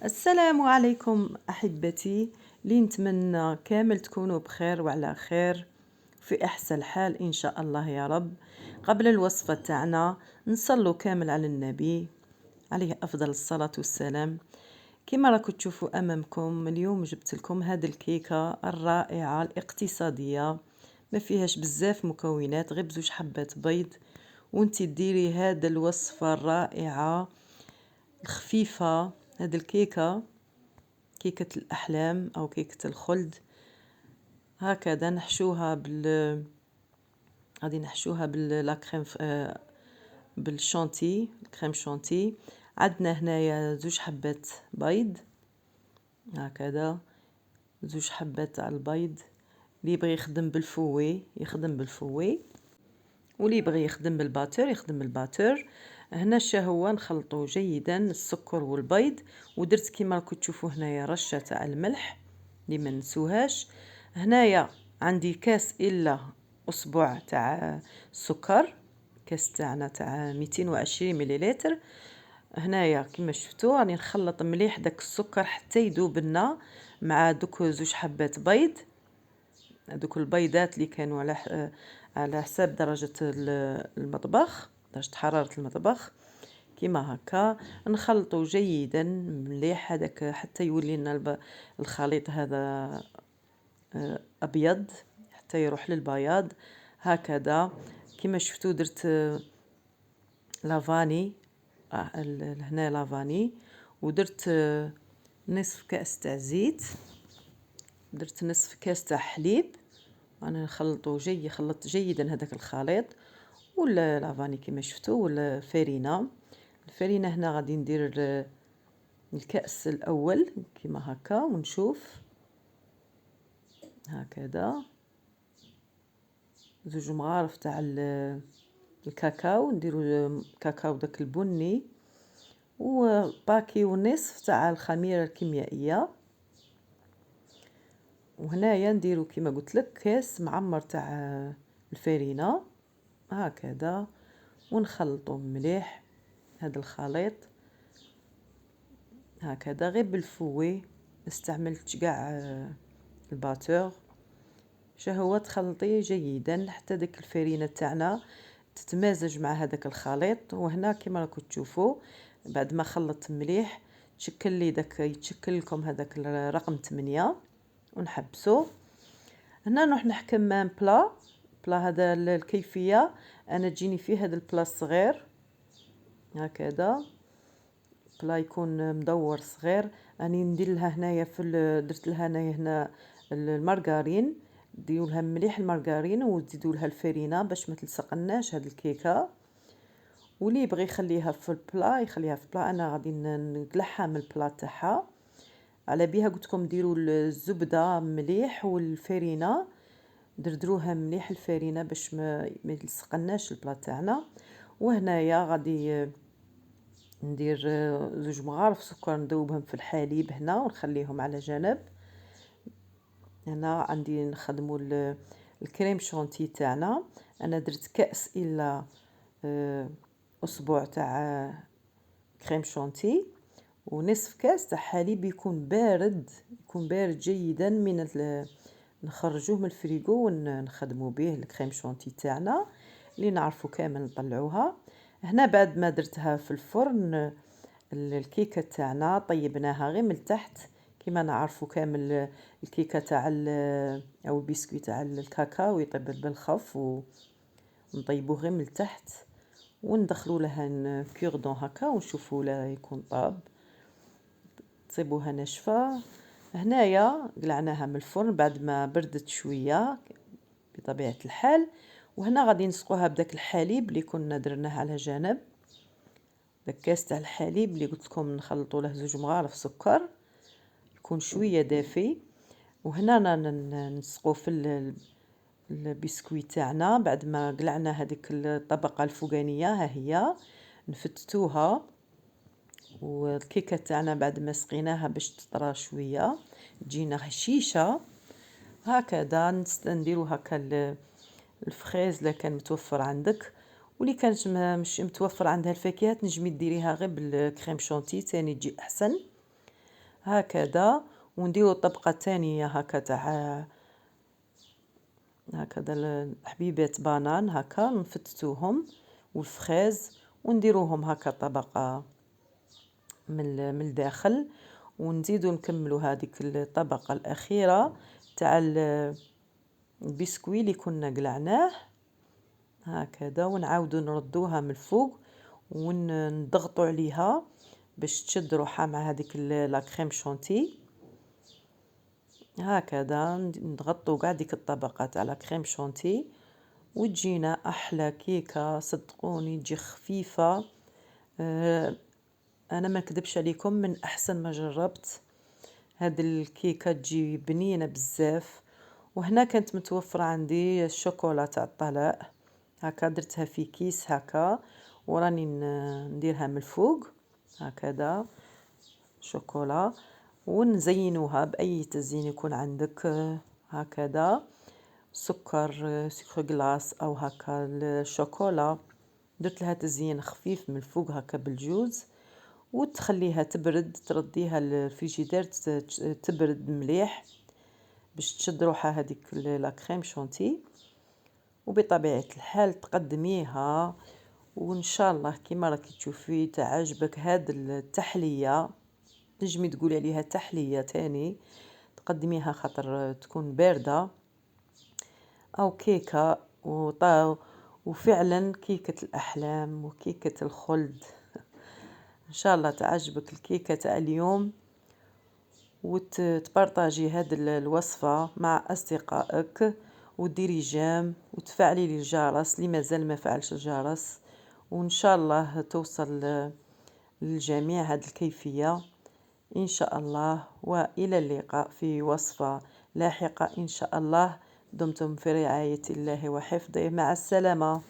السلام عليكم أحبتي، لي نتمنى كامل تكونوا بخير وعلى خير في أحسن حال إن شاء الله يا رب. قبل الوصفة تاعنا نصلوا كامل على النبي عليه أفضل الصلاة والسلام. كما راكم تشوفوا أمامكم اليوم جبت لكم هذه الكيكة الرائعة الاقتصادية، ما فيهاش بزاف مكونات، غير بزوج حبات بيض وانتي ديري هذه الوصفة الرائعة الخفيفة. هذه الكيكة كيكة الأحلام أو كيكة الخلد. هكذا نحشوها غادي نحشوها باللاكريم بالشونتي، كريم شونتي. عندنا هنايا زوج حبات بيض، هكذا زوج حبات تاع البيض. اللي يبغي يخدم بالفوي يخدم بالفوي، واللي يبغي يخدم بالباتور يخدم بالباتور. هنا الشا هو نخلطو جيدا السكر والبيض، ودرت كيما راكم تشوفوا هنايا رشه تاع الملح اللي ما نسوهاش. هنايا عندي كاس الا اصبع تاع السكر، كاس تاعنا تاع 220 مليلتر. هنايا كما شفتوا راني نخلط مليح داك السكر حتى يذوب لنا مع دوك زوج حبات بيض. دوك البيضات اللي كانوا على حساب درجة المطبخ، درجة حرارة المطبخ. كيما هكا نخلطو جيدا مليح هذاك حتى يولي لنا الخليط هذا ابيض، حتى يروح للبياض هكذا. كيما شفتوا درت لافاني، هنا لافاني، ودرت نصف كاس تاع زيت، درت نصف كاس تاع حليب. انا خلطت جيدا هذاك الخليط. ولا لافاني كما شفتوا، ولا فرينه. الفرينه هنا غادي ندير الكأس الاول كما هكا ونشوف هكذا. زوج مغارف تاع الكاكاو، نديرو كاكاو داك البني، وباكي ونصف تاع الخميره الكيميائيه. وهنايا نديرو كما قلت لك كاس معمر تاع الفرينه هكذا، ونخلطو مليح هذا الخليط هكذا غير بالفوي. استعملت كاع الباتور. هو تخلطيه جيدا حتى ديك الفرينه تاعنا تتمازج مع هذاك الخليط. وهنا كما راكم تشوفوا بعد ما خلطت مليح تشكل لي داك، يتشكل لكم هذاك الرقم 8 ونحبسو. هنا نروح نحكم بلا هذا الكيفيه. انا تجيني فيه هذا البلا الصغير هكذا، بلا يكون مدور صغير. راني ندير لها هنايا درت لها هنا المارغرين. ديروا لها مليح المارغرين وتزيدوا لها الفرينه باش ما تلصقناش هذه الكيكه. واللي يبغي يخليها في البلا يخليها في البلا. انا غادي نقلعها من البلا تاعها. على بها قلت لكم ديروا الزبده مليح والفرينه، دردروها مليح الفرينه باش ما يلصقناش البلا تاعنا. وهنايا غادي ندير زوج مغارف سكر نذوبهم في الحليب هنا ونخليهم على جنب. هنا عندي نخدموا الكريم شونتي تاعنا. انا درت كأس الا اسبوع تاع كريم شونتي، ونصف كاس تاع حليب يكون بارد، يكون بارد جيدا من نخرجوه من الفريغو ونخدموا به الكريم شونتي تاعنا اللي نعرفوا كامل نطلعوها. هنا بعد ما درتها في الفرن الكيكه تاعنا طيبناها غير من التحت كما نعرفوا كامل. الكيكه تاع او البسكويت تاع الكاكاو يطيب بالخف ونطيبوه غير من التحت وندخلوا لها كوردون هكا ونشوفوا لا يكون طاب، تصيبوها ناشفه. هنايا قلعناها من الفرن بعد ما بردت شويه بطبيعه الحال. وهنا غادي نسقوها بداك الحليب اللي كنا درناه على جنب، داك كاس تاع الحليب اللي قلت لكم نخلطوا له زوج مغارف سكر يكون شويه دافي. وهنا نسقو في البسكويت تاعنا بعد ما قلعنا هذيك الطبقه الفوقانيه. ها هي نفتتوها. والكيكه تاعنا بعد ما سقيناها باش تطرى شويه تجينا هشيشه هكذا. نديرو هكا الفخيز اللي كان متوفر عندك، واللي كانت مش متوفر عندها الفاكهه تنجمي ديريها غير بالكريم شونتي تاني تجي احسن. هكذا. ونديرو طبقة تانية هكا تاع هكذا الحبيبات بانان هكا نفتتوهم والفخاز ونديروهم هكا طبقة من الداخل، ونزيدو نكملو هذيك الطبقة الأخيرة تاع البسكوي اللي كنا قلعناه هكذا، ونعاودو نردوها من الفوق ونضغطو عليها باش تشد روحها مع هذيك لا كريم شونتي هكذا. نغطو قاع ديك الطبقة تاع لا كريم شونتي وتجينا احلى كيكة، صدقوني تجي خفيفة. انا ما نكذبش عليكم، من احسن ما جربت. هاد الكيكة تجي بنينة بزاف. وهنا كانت متوفرة عندي الشوكولا تاع الطلاء هكا، درتها في كيس هكا وراني نديرها من الفوق هكذا شوكولا، ونزينوها بأي تزيين يكون عندك هكذا، سكر جلاس أو هكا الشوكولا. درت لها تزيين خفيف من الفوق هكا بالجوز، وتخليها تبرد، ترديها للفريجيدير تبرد مليح باش تشد روحها هذيك لا كريم شونتي. وبطبيعة الحال تقدميها، وان شاء الله كيما راكي تشوفي تعجبك هاد التحلية. تنجمي تقولي عليها تحلية تاني، تقدميها خاطر تكون باردة او كيكة وفعلا كيكة الاحلام وكيكة الخلد. ان شاء الله تعجبك الكيكة تاع اليوم، وتبارطاجي هاد الوصفة مع اصدقائك، وديري جيم وتفعلي لي الجرس اللي مازال ما فعلش الجرس. وان شاء الله توصل للجميع هاد الكيفية إن شاء الله. وإلى اللقاء في وصفة لاحقة إن شاء الله. دمتم في رعاية الله وحفظه، مع السلامة.